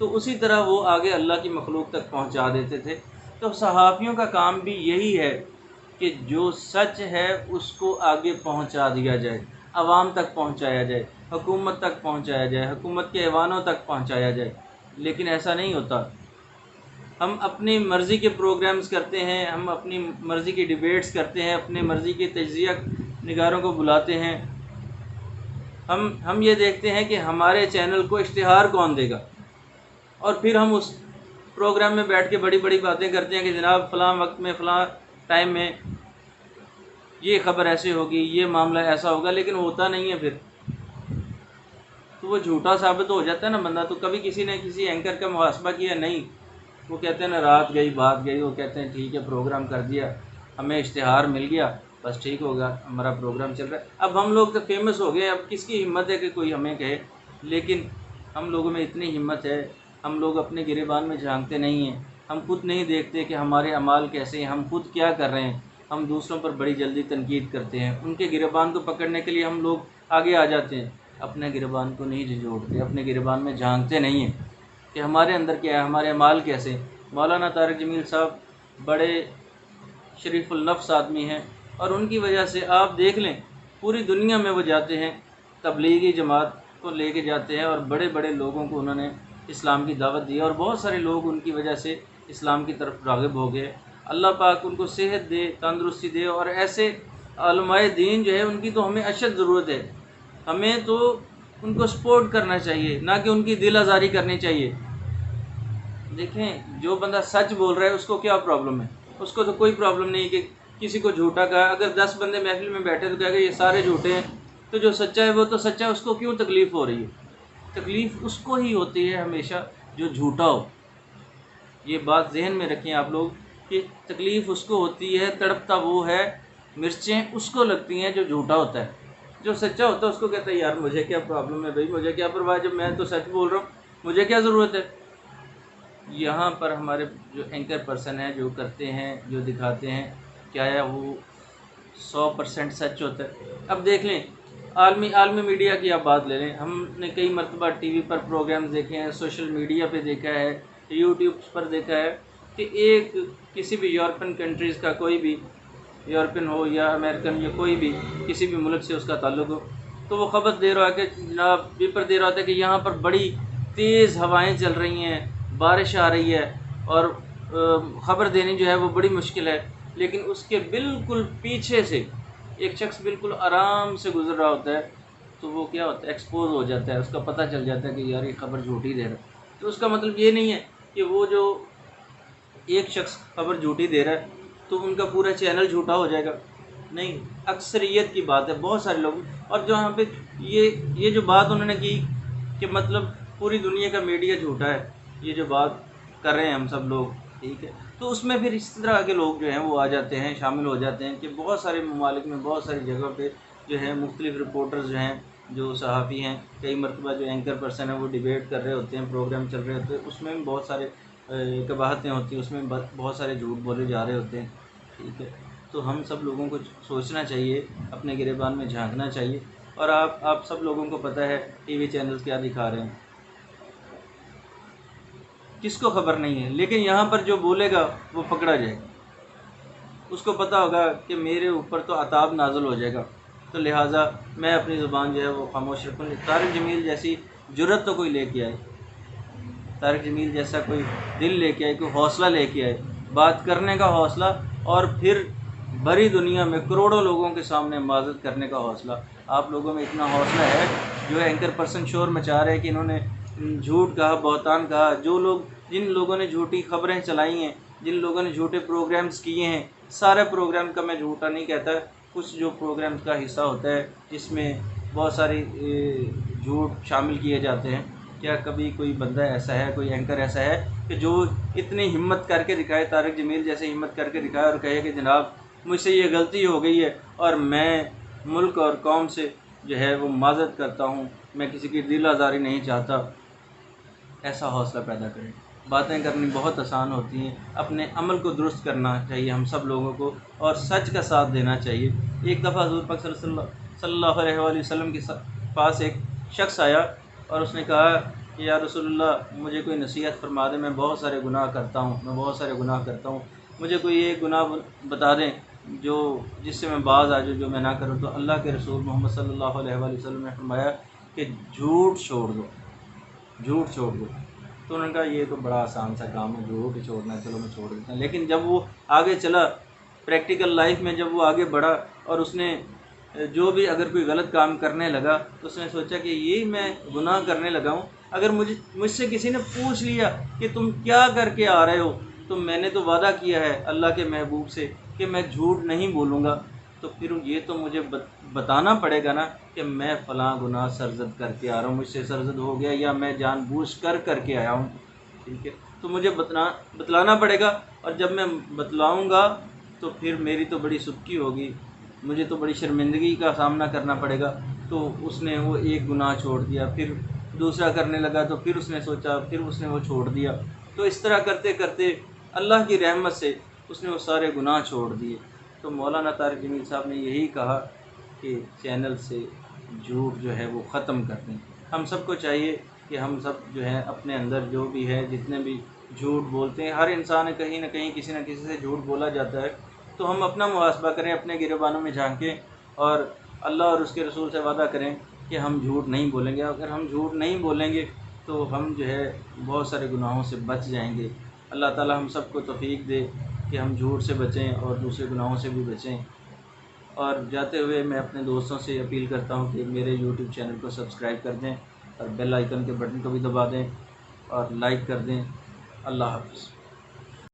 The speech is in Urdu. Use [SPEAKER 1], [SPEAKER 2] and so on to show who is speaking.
[SPEAKER 1] تو اسی طرح وہ آگے اللہ کی مخلوق تک پہنچا دیتے تھے۔ تو صحافیوں کا کام بھی یہی ہے کہ جو سچ ہے اس کو آگے پہنچا دیا جائے، عوام تک پہنچایا جائے، حکومت تک پہنچایا جائے، حکومت کے ایوانوں تک پہنچایا جائے۔ لیکن ایسا نہیں ہوتا، ہم اپنی مرضی کے پروگرامز کرتے ہیں، ہم اپنی مرضی کی ڈیبیٹس کرتے ہیں، اپنی مرضی کے تجزیہ نگاروں کو بلاتے ہیں، ہم یہ دیکھتے ہیں کہ ہمارے چینل کو اشتہار کون دے گا، اور پھر ہم اس پروگرام میں بیٹھ کے بڑی بڑی باتیں کرتے ہیں کہ جناب فلاں وقت میں فلاں ٹائم میں یہ خبر ایسے ہوگی، یہ معاملہ ایسا ہوگا، لیکن ہوتا نہیں ہے پھر تو وہ جھوٹا ثابت ہو جاتا ہے نا بندہ۔ تو کبھی کسی نے کسی اینکر کا محاسبہ کیا؟ نہیں، وہ کہتے ہیں نا رات گئی بات گئی، وہ کہتے ہیں ٹھیک ہے پروگرام کر دیا، ہمیں اشتہار مل گیا، بس ٹھیک ہوگا، ہمارا پروگرام چل رہا ہے۔ اب ہم لوگ تو فیمس ہو گئے، اب کس کی ہمت ہے کہ کوئی ہمیں کہے؟ لیکن ہم لوگوں میں اتنی ہمت ہے، ہم لوگ اپنے گریبان میں جھانکتے نہیں ہیں، ہم خود نہیں دیکھتے کہ ہمارے اعمال کیسے ہیں، ہم خود کیا کر رہے ہیں۔ ہم دوسروں پر بڑی جلدی تنقید کرتے ہیں، ان کے گریبان کو پکڑنے کے لیے ہم لوگ آگے آ جاتے ہیں، اپنے گریبان کو نہیں جھنجھوڑتے، اپنے گریبان میں جھانکتے نہیں ہیں کہ ہمارے اندر کیا ہے، ہمارے اعمال کیسے ہیں۔ مولانا طارق جمیل صاحب بڑے شریف النفس آدمی ہیں، اور ان کی وجہ سے آپ دیکھ لیں پوری دنیا میں وہ جاتے ہیں، تبلیغی جماعت کو لے کے جاتے ہیں، اور بڑے بڑے لوگوں کو انہوں نے اسلام کی دعوت دی، اور بہت سارے لوگ ان کی وجہ سے اسلام کی طرف راغب ہو گئے۔ اللہ پاک ان کو صحت دے، تندرستی دے، اور ایسے علماء دین جو ہے ان کی تو ہمیں اشد ضرورت ہے، ہمیں تو ان کو سپورٹ کرنا چاہیے، نہ کہ ان کی دل آزاری کرنی چاہیے۔ دیکھیں جو بندہ سچ بول رہا ہے اس کو کیا پرابلم ہے؟ اس کو تو کوئی پرابلم نہیں کہ کسی کو جھوٹا کہا، اگر 10 بندے محفل میں بیٹھے تو کہا کہ یہ سارے جھوٹے ہیں، تو جو سچا ہے وہ تو سچا ہے، اس کو کیوں تکلیف ہو رہی ہے؟ تکلیف اس کو ہی ہوتی ہے ہمیشہ جو جھوٹا ہو۔ یہ بات ذہن میں رکھیں آپ لوگ کہ تکلیف اس کو ہوتی ہے، تڑپتا وہ ہے، مرچیں اس کو لگتی ہیں جو جھوٹا ہوتا ہے۔ جو سچا ہوتا ہے اس کو کہتا ہے یار مجھے کیا پرابلم ہے بھائی، مجھے کیا پرواہ، جب میں تو سچ بول رہا ہوں مجھے کیا ضرورت ہے۔ یہاں پر ہمارے جو اینکر پرسن ہیں، جو کرتے ہیں، جو دکھاتے ہیں، کیا ہے وہ 100% سچ ہوتا ہے؟ اب دیکھ لیں عالمی میڈیا کی آپ بات لے لیں، ہم نے کئی مرتبہ ٹی وی پر پروگرامز دیکھے ہیں، سوشل میڈیا پہ دیکھا ہے، یوٹیوب پر دیکھا ہے کہ ایک کسی بھی یورپین کنٹریز کا کوئی بھی یورپین ہو یا امریکن یا کوئی بھی کسی بھی ملک سے اس کا تعلق ہو، تو وہ خبر دے رہا ہے کہ جناب پیپر دے رہا ہوتا ہے کہ یہاں پر بڑی تیز ہوائیں چل رہی ہیں، بارش آ رہی ہے، اور خبر دینی جو ہے وہ بڑی مشکل ہے، لیکن اس کے بالکل پیچھے سے ایک شخص بالکل آرام سے گزر رہا ہوتا ہے، تو وہ کیا ہوتا ہے، ایکسپوز ہو جاتا ہے، اس کا پتہ چل جاتا ہے کہ یار یہ خبر جھوٹی دے رہا ہے۔ تو اس کا مطلب یہ نہیں ہے کہ وہ جو ایک شخص خبر جھوٹی دے رہا ہے تو ان کا پورا چینل جھوٹا ہو جائے گا، نہیں، اکثریت کی بات ہے، بہت سارے لوگ۔ اور جو یہاں پہ یہ جو بات انہوں نے کی کہ مطلب پوری دنیا کا میڈیا جھوٹا ہے، یہ جو بات کر رہے ہیں ہم سب لوگ، ٹھیک ہے، تو اس میں پھر اس طرح کے لوگ جو ہیں وہ آ جاتے ہیں، شامل ہو جاتے ہیں کہ بہت سارے ممالک میں بہت ساری جگہ پہ جو ہے مختلف رپورٹرز جو ہیں، جو صحافی ہیں، کئی مرتبہ جو اینکر پرسن ہیں وہ ڈیبیٹ کر رہے ہوتے ہیں، پروگرام چل رہے ہوتے ہیں، اس میں بھی بہت سارے قباحتیں ہوتی ہیں، اس میں بہت سارے جھوٹ بولے جا رہے ہوتے ہیں، ٹھیک ہے۔ تو ہم سب لوگوں کو سوچنا چاہیے، اپنے گریبان میں جھانکنا چاہیے، اور آپ سب لوگوں کو پتہ ہے ٹی وی چینلز کیا دکھا رہے ہیں، کس کو خبر نہیں ہے، لیکن یہاں پر جو بولے گا وہ پکڑا جائے گا، اس کو پتہ ہوگا کہ میرے اوپر تو عذاب نازل ہو جائے گا، تو لہٰذا میں اپنی زبان جو ہے وہ خاموش رکھوں۔ طارق جمیل جیسی جرت تو کوئی لے کے آئے، طارق جمیل جیسا کوئی دل لے کے آئے، کوئی حوصلہ لے کے آئے، بات کرنے کا حوصلہ، اور پھر بڑی دنیا میں کروڑوں لوگوں کے سامنے معذرت کرنے کا حوصلہ۔ آپ لوگوں میں اتنا حوصلہ ہے جو اینکر پرسن شور مچا رہے کہ انہوں نے جھوٹ کہا، بہتان کہا، جن لوگوں نے جھوٹی خبریں چلائی ہیں، جن لوگوں نے جھوٹے پروگرامز کیے ہیں، سارے پروگرام کا میں جھوٹا نہیں کہتا، کچھ جو پروگرامز کا حصہ ہوتا ہے جس میں بہت ساری جھوٹ شامل کیے جاتے ہیں، کیا کبھی کوئی بندہ ایسا ہے، کوئی اینکر ایسا ہے کہ جو اتنی ہمت کر کے دکھائے، طارق جمیل جیسے ہمت کر کے دکھائے اور کہے کہ جناب مجھ سے یہ غلطی ہو گئی ہے اور میں ملک اور قوم سے جو ہے وہ معذرت کرتا ہوں، میں کسی کی دل آزاری نہیں چاہتا؟ ایسا حوصلہ پیدا کریں۔ باتیں کرنی بہت آسان ہوتی ہیں، اپنے عمل کو درست کرنا چاہیے ہم سب لوگوں کو، اور سچ کا ساتھ دینا چاہیے۔ ایک دفعہ حضور پاک صلی اللہ علیہ وسلم کے پاس ایک شخص آیا اور اس نے کہا کہ یا رسول اللہ مجھے کوئی نصیحت فرما دیں، میں بہت سارے گناہ کرتا ہوں، مجھے کوئی ایک گناہ بتا دیں جو جس سے میں باز آ جاؤں، جو میں نہ کروں۔ تو اللہ کے رسول محمد صلی اللہ علیہ وآلہ وسلم نے فرمایا کہ جھوٹ چھوڑ دو۔ تو انہوں نے کہا یہ تو بڑا آسان سا کام ہے، جھوٹ چھوڑنا ہے، چلو میں چھوڑ دیتا ہوں۔ لیکن جب وہ آگے چلا پریکٹیکل لائف میں، جب وہ آگے بڑھا اور اس نے جو بھی اگر کوئی غلط کام کرنے لگا تو اس نے سوچا کہ یہی میں گناہ کرنے لگا ہوں، اگر مجھ سے کسی نے پوچھ لیا کہ تم کیا کر کے آ رہے ہو، تو میں نے تو وعدہ کیا ہے اللہ کے محبوب سے کہ میں جھوٹ نہیں بولوں گا، تو پھر یہ تو مجھے بتانا پڑے گا نا کہ میں فلاں گناہ سرزد کر کے آ رہا ہوں، مجھ سے سرزد ہو گیا یا میں جان بوجھ کر کے آیا ہوں، ٹھیک ہے، تو مجھے بتلانا پڑے گا، اور جب میں بتلاؤں گا تو پھر میری تو بڑی سبکی ہوگی، مجھے تو بڑی شرمندگی کا سامنا کرنا پڑے گا۔ تو اس نے وہ ایک گناہ چھوڑ دیا، پھر دوسرا کرنے لگا، تو پھر اس نے سوچا، پھر اس نے وہ چھوڑ دیا، تو اس طرح کرتے کرتے اللہ کی رحمت سے اس نے وہ سارے گناہ چھوڑ دیے۔ تو مولانا طارق جمیل صاحب نے یہی کہا کہ چینل سے جھوٹ جو ہے وہ ختم کر دیں۔ ہم سب کو چاہیے کہ ہم سب جو ہے اپنے اندر جو بھی ہے، جتنے بھی جھوٹ بولتے ہیں، ہر انسان کہیں نہ کہیں کسی نہ کسی سے جھوٹ بولا جاتا ہے، تو ہم اپنا محاسبہ کریں، اپنے گریبانوں میں جھانکیں اور اللہ اور اس کے رسول سے وعدہ کریں کہ ہم جھوٹ نہیں بولیں گے۔ اگر ہم جھوٹ نہیں بولیں گے تو ہم جو ہے بہت سارے گناہوں سے بچ جائیں گے۔ اللہ تعالی ہم سب کو توفیق دے کہ ہم جھوٹ سے بچیں اور دوسرے گناہوں سے بھی بچیں۔ اور جاتے ہوئے میں اپنے دوستوں سے اپیل کرتا ہوں کہ میرے یوٹیوب چینل کو سبسکرائب کر دیں اور بیل آئیکن کے بٹن کو بھی دبا دیں اور لائک کر دیں۔ اللہ حافظ۔